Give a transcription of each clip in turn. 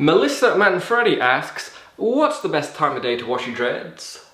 Melissa Manfredi asks, what's the best time of day to wash your dreads?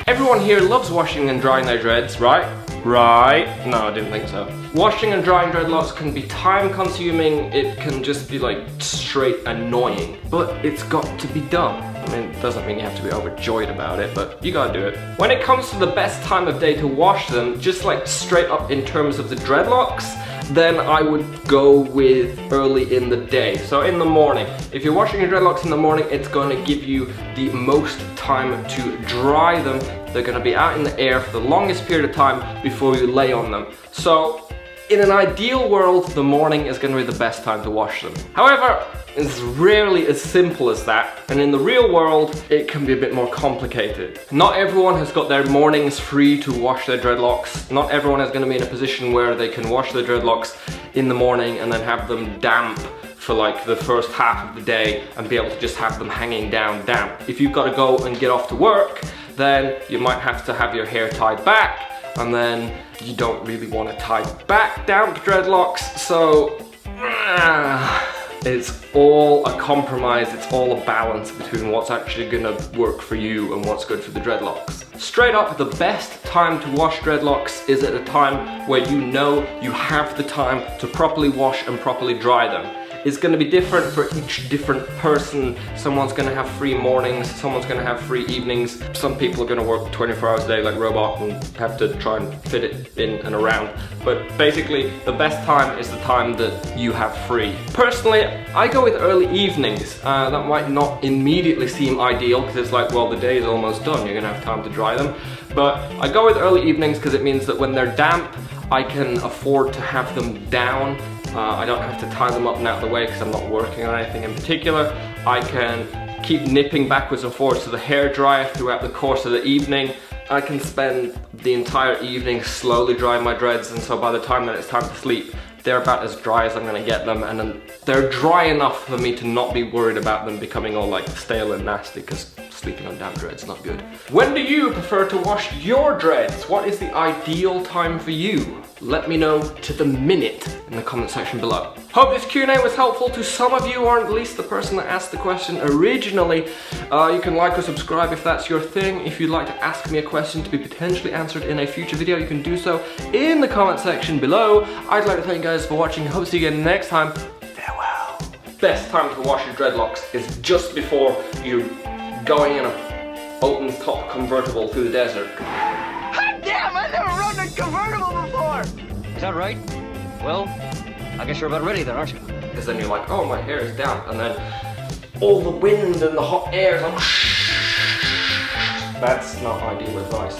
Everyone here loves washing and drying their dreads, right? Right? No, I didn't think so. Washing and drying dreadlocks can be time consuming, it can just be like straight annoying, but it's got to be done. I mean, it doesn't mean you have to be overjoyed about it, but you gotta do it. When it comes to the best time of day to wash them, just like straight up in terms of the dreadlocks, then I would go with early in the day. So in the morning. If you're washing your dreadlocks in the morning, it's going to give you the most time to dry them. They're going to be out in the air for the longest period of time before you lay on them. So in an ideal world, the morning is going to be the best time to wash them. However, it's rarely as simple as that, and in the real world, it can be a bit more complicated. Not everyone has got their mornings free to wash their dreadlocks. Not everyone is going to be in a position where they can wash their dreadlocks in the morning and then have them damp for like the first half of the day and be able to just have them hanging down damp. If you've got to go and get off to work, then you might have to have your hair tied back, and then you don't really want to tie back damp dreadlocks, so it's all a compromise, it's all a balance between what's actually gonna work for you and what's good for the dreadlocks. Straight up, the best time to wash dreadlocks is at a time where you know you have the time to properly wash and properly dry them. It's going to be different for each different person. Someone's going to have free mornings, someone's going to have free evenings. Some people are going to work 24 hours a day like robot and have to try and fit it in and around. But basically, the best time is the time that you have free. Personally, I go with early evenings. That might not immediately seem ideal because it's like, well, the day is almost done, you're going to have time to dry them. But I go with early evenings because it means that when they're damp, I can afford to have them down. I don't have to tie them up and out of the way because I'm not working on anything in particular. I can keep nipping backwards and forwards to the hairdryer throughout the course of the evening. I can spend the entire evening slowly drying my dreads, and so by the time that it's time to sleep, they're about as dry as I'm gonna get them, and then they're dry enough for me to not be worried about them becoming all like stale and nasty, because sleeping on damp dreads is not good. When do you prefer to wash your dreads? What is the ideal time for you? Let me know to the minute in the comment section below. Hope this Q&A was helpful to some of you, or at least the person that asked the question originally. You can like or subscribe if that's your thing. If you'd like to ask me a question to be potentially answered in a future video, you can do so in the comment section below. I'd like to thank you guys for watching. Hope to see you again next time. Farewell. Best time to wash your dreadlocks is just before you're going in a open top convertible through the desert. Hot damn, I've never run a convertible before! Is that right? Well, I guess you're about ready then, aren't you? Because then you're like, oh, my hair is damp, and then all the wind and the hot air is like, that's not ideal advice.